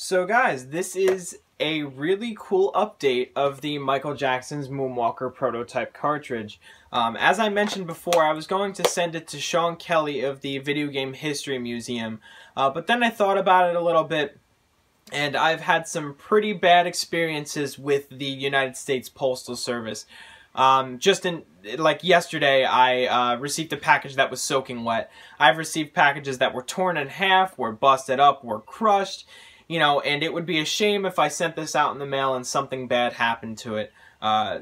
So guys, this is a really cool update of the Michael Jackson's Moonwalker prototype cartridge. As I mentioned before, I was going to send it to Sean Kelly of the Video Game History Museum, but then I thought about it a little bit, and I've had some pretty bad experiences with the United States Postal Service. Like yesterday, I received a package that was soaking wet. I've received packages that were torn in half, were busted up, were crushed, you know, and it would be a shame if I sent this out in the mail and something bad happened to it.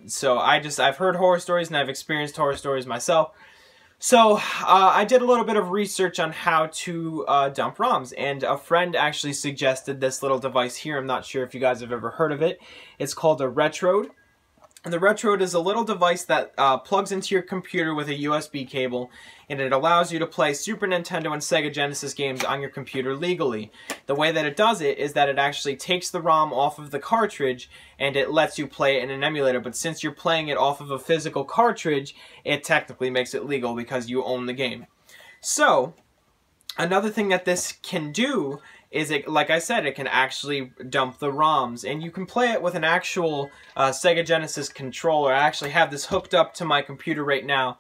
So I've heard horror stories and I've experienced horror stories myself. So I did a little bit of research on how to dump ROMs, and a friend actually suggested this little device here. I'm not sure if you guys have ever heard of it. It's called a Retrode. And the Retrode is a little device that plugs into your computer with a USB cable, and it allows you to play Super Nintendo and Sega Genesis games on your computer legally. The way that it does it is that it actually takes the ROM off of the cartridge and it lets you play it in an emulator, but since you're playing it off of a physical cartridge, it technically makes it legal because you own the game. So, another thing that this can do is, like I said, it can actually dump the ROMs, and you can play it with an actual Sega Genesis controller. I actually have this hooked up to my computer right now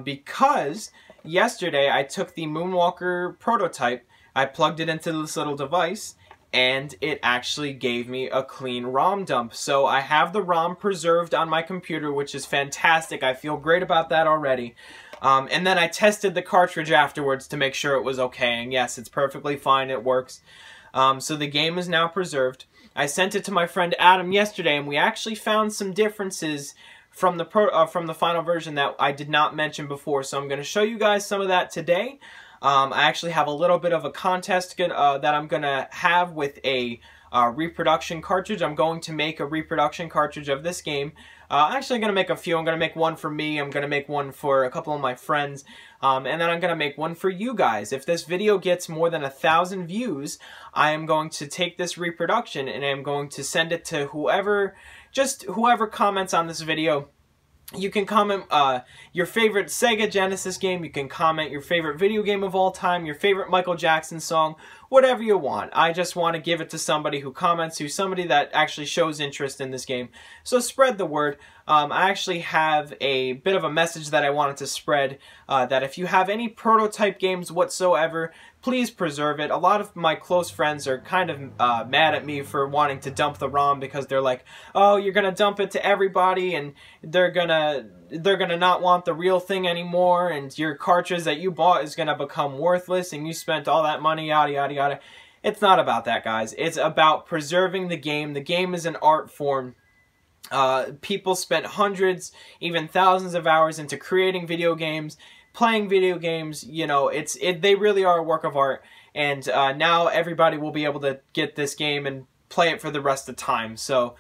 because yesterday I took the Moonwalker prototype, I plugged it into this little device, and it actually gave me a clean ROM dump. So I have the ROM preserved on my computer, which is fantastic. I feel great about that already. And then I tested the cartridge afterwards to make sure it was okay, and yes, it's perfectly fine, it works. So the game is now preserved. I sent it to my friend Adam yesterday, and we actually found some differences from the final version that I did not mention before, so I'm going to show you guys some of that today. I actually have a little bit of a contest that I'm going to have with a reproduction cartridge. I'm going to make a reproduction cartridge of this game. Actually, I'm going to make a few. I'm going to make one for me. I'm going to make one for a couple of my friends. And then I'm going to make one for you guys. If this video gets more than 1,000 views, I am going to take this reproduction and I'm going to send it to whoever comments on this video. You can comment your favorite Sega Genesis game, you can comment your favorite video game of all time, your favorite Michael Jackson song, whatever you want. I just want to give it to somebody who comments, somebody that actually shows interest in this game. So spread the word. I actually have a bit of a message that I wanted to spread, that if you have any prototype games whatsoever, please preserve it. A lot of my close friends are kind of mad at me for wanting to dump the ROM because they're like, oh, you're gonna dump it to everybody and they're gonna not want the real thing anymore, and your cartridge that you bought is gonna become worthless and you spent all that money, yada yada yada. It's not about that, guys. It's about preserving the game. The game is an art form. People spent hundreds, even thousands of hours into creating video games, playing video games. You know, they really are a work of art, and now everybody will be able to get this game and play it for the rest of time. So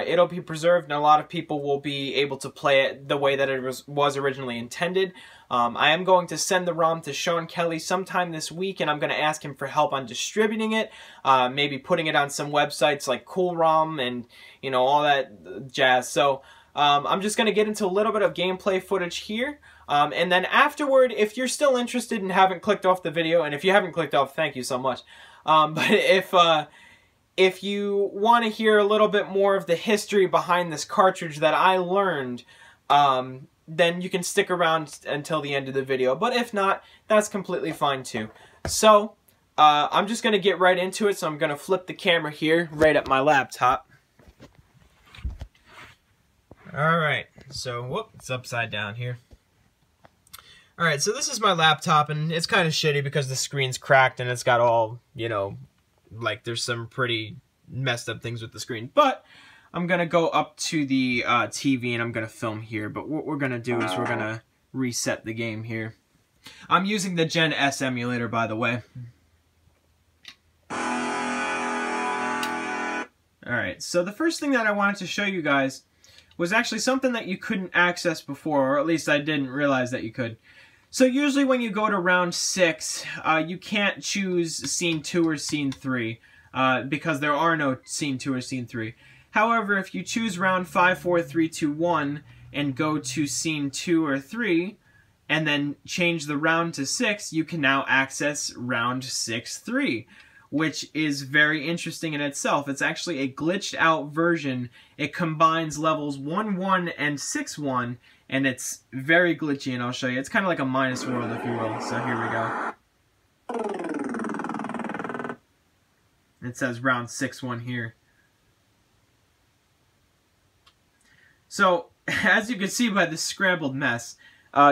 it'll be preserved, and a lot of people will be able to play it the way that it was originally intended. I am going to send the ROM to Sean Kelly sometime this week, and I'm going to ask him for help on distributing it, maybe putting it on some websites like Cool ROM and, you know, all that jazz. So I'm just going to get into a little bit of gameplay footage here, and then afterward, if you're still interested and haven't clicked off the video, and if you haven't clicked off, thank you so much. But if you want to hear a little bit more of the history behind this cartridge that I learned, then you can stick around until the end of the video. But if not, that's completely fine too. So, I'm just going to get right into it. So I'm going to flip the camera here right at my laptop. Alright, so, whoop, it's upside down here. Alright, so this is my laptop, and it's kind of shitty because the screen's cracked and it's got all, you know, like there's some pretty messed up things with the screen. But I'm going to go up to the TV and I'm going to film here. But what we're going to do is we're going to reset the game here. I'm using the Gen S emulator, by the way. Alright, so the first thing that I wanted to show you guys was actually something that you couldn't access before, or at least I didn't realize that you could. So usually when you go to round 6, you can't choose scene 2 or scene 3, because there are no scene 2 or scene 3. However, if you choose round 5, 4, 3, 2, 1, and go to scene 2 or 3, and then change the round to 6, you can now access round 6, 3. which is very interesting in itself. It's actually a glitched out version. It combines levels 1-1 and 6-1, and it's very glitchy, and I'll show you. It's kind of like a minus world, if you will. So here we go. It says round 6-1 here. So, as you can see by this scrambled mess,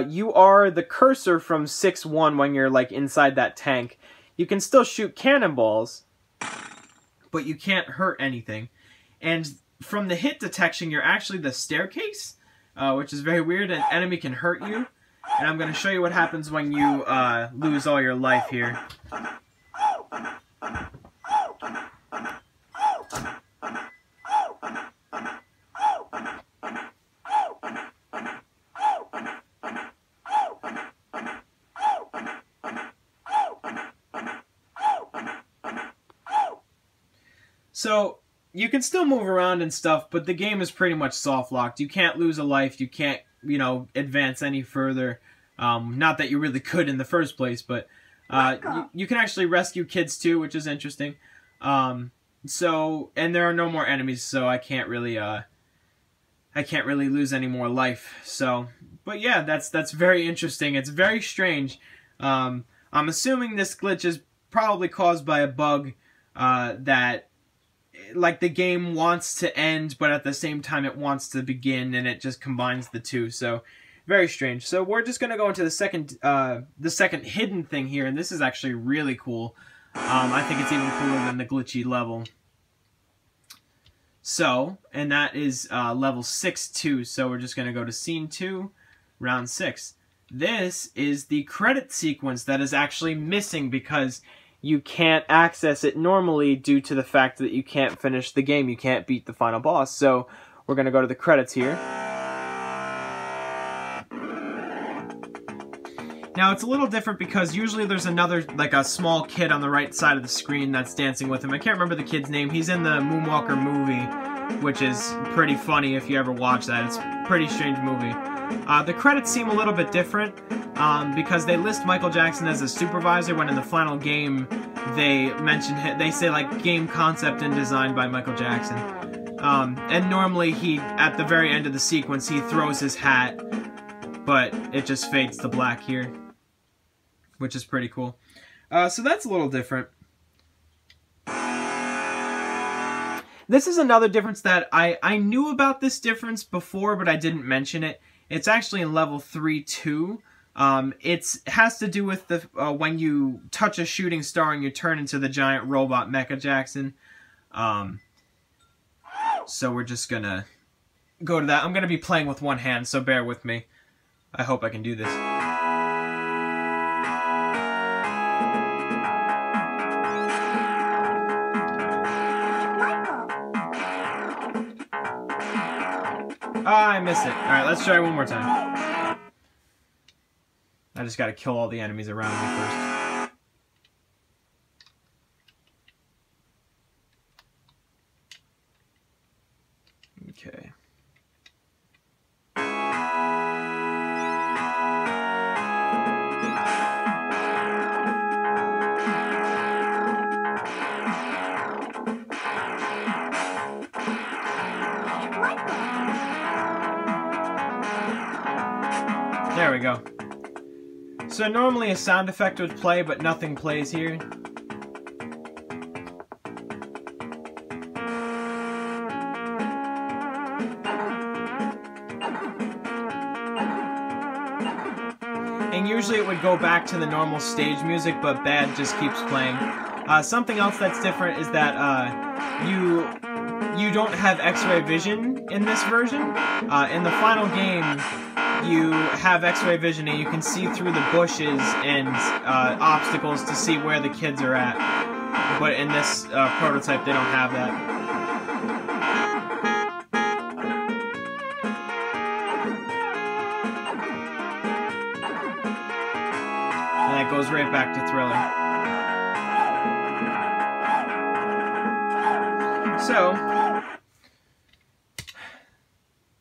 you are the cursor from 6-1 when you're like inside that tank. You can still shoot cannonballs, but you can't hurt anything. And from the hit detection, you're actually the staircase, which is very weird. An enemy can hurt you. And I'm going to show you what happens when you lose all your life here. So, you can still move around and stuff, but the game is pretty much soft-locked. You can't lose a life, you can't, you know, advance any further. Not that you really could in the first place, but you can actually rescue kids too, which is interesting. So, and there are no more enemies, so I can't really lose any more life. So, but yeah, that's very interesting. It's very strange. I'm assuming this glitch is probably caused by a bug that, like, the game wants to end, but at the same time it wants to begin, and it just combines the two. So, very strange. So we're just gonna go into the second hidden thing here, and this is actually really cool. I think it's even cooler than the glitchy level. So, and that is level 6-2. So we're just gonna go to scene 2, round 6. This is the credit sequence that is actually missing because you can't access it normally due to the fact that you can't finish the game. You can't beat the final boss. So we're going to go to the credits here. Now it's a little different because usually there's another, like a small kid on the right side of the screen that's dancing with him. I can't remember the kid's name. He's in the Moonwalker movie, which is pretty funny if you ever watch that. It's a pretty strange movie. The credits seem a little bit different. Because they list Michael Jackson as a supervisor when in the final game they mention they say like game concept and design by Michael Jackson. And normally he, at the very end of the sequence, he throws his hat, but it just fades to black here, which is pretty cool. So that's a little different. This is another difference that I knew about this difference before, but I didn't mention it. It's actually in level 3-2. It has to do with the when you touch a shooting star and you turn into the giant robot Mecha Jackson. So we're just gonna go to that. I'm gonna be playing with one hand, so bear with me. I hope I can do this. I missed it. Alright, let's try one more time. I just gotta kill all the enemies around me first. Okay. There we go. So normally a sound effect would play, but nothing plays here. And usually it would go back to the normal stage music, but Bad just keeps playing. Something else that's different is that you don't have X-ray vision in this version. In the final game, you have X-ray vision and you can see through the bushes and obstacles to see where the kids are at. But in this prototype, they don't have that. And that goes right back to Thriller. So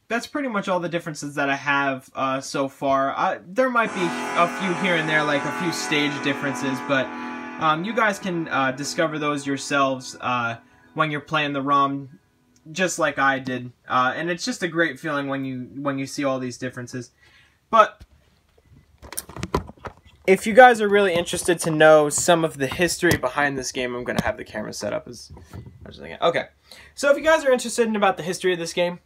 that's pretty much all the differences that I have so far. There might be a few here and there, like a few stage differences, but You guys can discover those yourselves when you're playing the ROM, just like I did, and it's just a great feeling when you see all these differences. But if you guys are really interested to know some of the history behind this game, I'm going to have the camera set up as okay. So if you guys are interested in about the history of this game,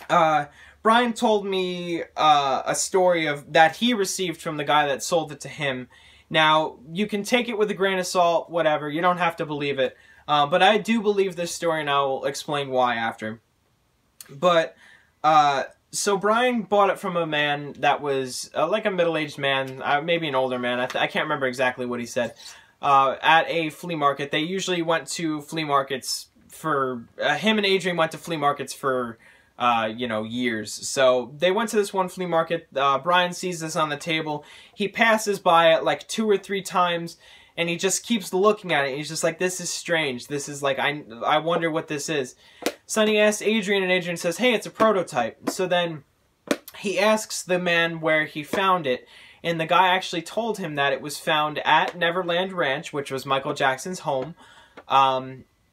Brian told me a story that he received from the guy that sold it to him. Now, you can take it with a grain of salt, whatever. You don't have to believe it. But I do believe this story, and I will explain why after. But, so Brian bought it from a man that was like a middle-aged man, maybe an older man. I can't remember exactly what he said. At a flea market. They usually went to flea markets for... him and Adrian went to flea markets for... you know, years. So they went to this one flea market. Brian sees this on the table. He passes by it like 2 or 3 times, and he just keeps looking at it. He's just like, this is strange. This is like, I wonder what this is. So then he asks Adrian, and Adrian says, hey, it's a prototype. So then he asks the man where he found it, and the guy actually told him that it was found at Neverland Ranch, which was Michael Jackson's home.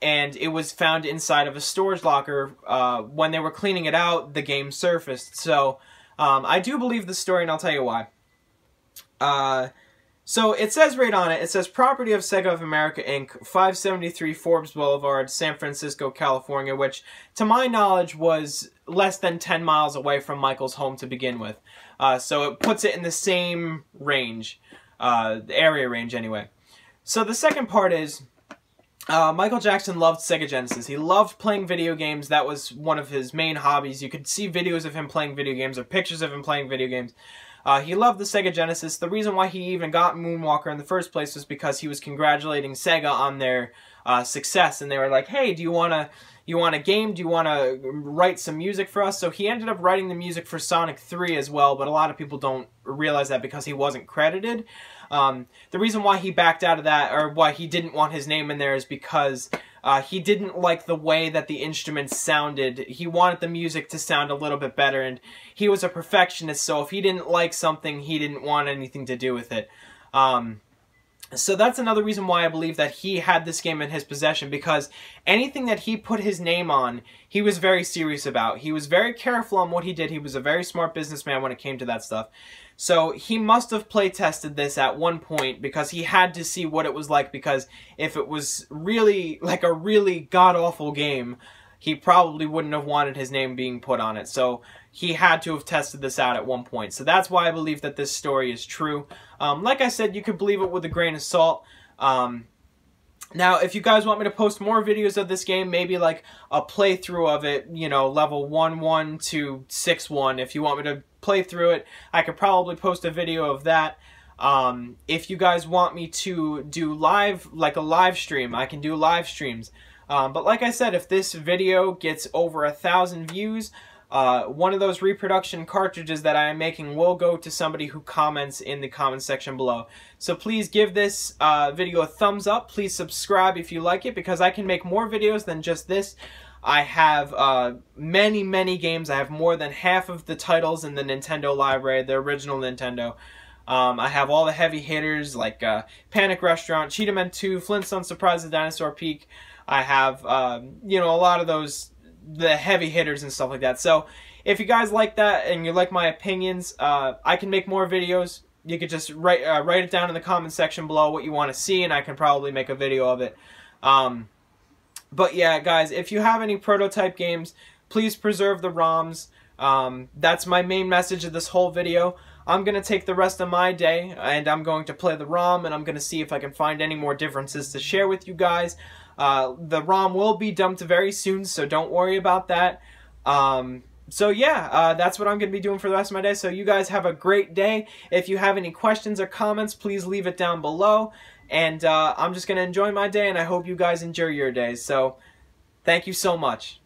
And it was found inside of a storage locker. When they were cleaning it out, the game surfaced. So, I do believe the story, and I'll tell you why. So, it says right on it, it says, property of Sega of America, Inc., 573 Forbes Boulevard, San Francisco, California, which, to my knowledge, was less than 10 miles away from Michael's home to begin with. So, it puts it in the same range, the area range anyway. So, the second part is... Michael Jackson loved Sega Genesis. He loved playing video games. That was one of his main hobbies. You could see videos of him playing video games or pictures of him playing video games. He loved the Sega Genesis. The reason why he even got Moonwalker in the first place was because he was congratulating Sega on their success. And they were like, hey, do you want a game? Do you want to write some music for us? So he ended up writing the music for Sonic 3 as well, but a lot of people don't realize that because he wasn't credited. The reason why he backed out of that, or why he didn't want his name in there, is because he didn't like the way that the instruments sounded. He wanted the music to sound a little bit better, and he was a perfectionist, so if he didn't like something, he didn't want anything to do with it. So that's another reason why I believe that he had this game in his possession, because anything that he put his name on, he was very serious about. He was very careful on what he did. He was a very smart businessman when it came to that stuff. So he must have play tested this at one point because he had to see what it was like, because if it was really like a really god-awful game, he probably wouldn't have wanted his name being put on it. So he had to have tested this out at one point. So that's why I believe that this story is true. Like I said, you could believe it with a grain of salt. Now, if you guys want me to post more videos of this game, maybe like a playthrough of it, you know, level 1-1 to 6-1, if you want me to play through it, I could probably post a video of that. If you guys want me to do live, like a live stream, I can do live streams. But like I said, if this video gets over 1,000 views, one of those reproduction cartridges that I am making will go to somebody who comments in the comment section below. So please give this video a thumbs up. Please subscribe if you like it, because I can make more videos than just this. I have many, many games. I have more than half of the titles in the Nintendo library, the original Nintendo. I have all the heavy hitters like Panic Restaurant, Cheetah 2, Flintstone Surprise the Dinosaur Peak. I have, you know, a lot of those, the heavy hitters and stuff like that. So if you guys like that and you like my opinions, I can make more videos. You could just write it down in the comment section below what you want to see, and I can probably make a video of it. But yeah, guys, if you have any prototype games, please preserve the ROMs. That's my main message of this whole video. I'm going to take the rest of my day, and I'm going to play the ROM, and I'm going to see if I can find any more differences to share with you guys. The ROM will be dumped very soon, so don't worry about that. So yeah, that's what I'm going to be doing for the rest of my day. So you guys have a great day. If you have any questions or comments, please leave it down below. And I'm just going to enjoy my day, and I hope you guys enjoy your days. So thank you so much.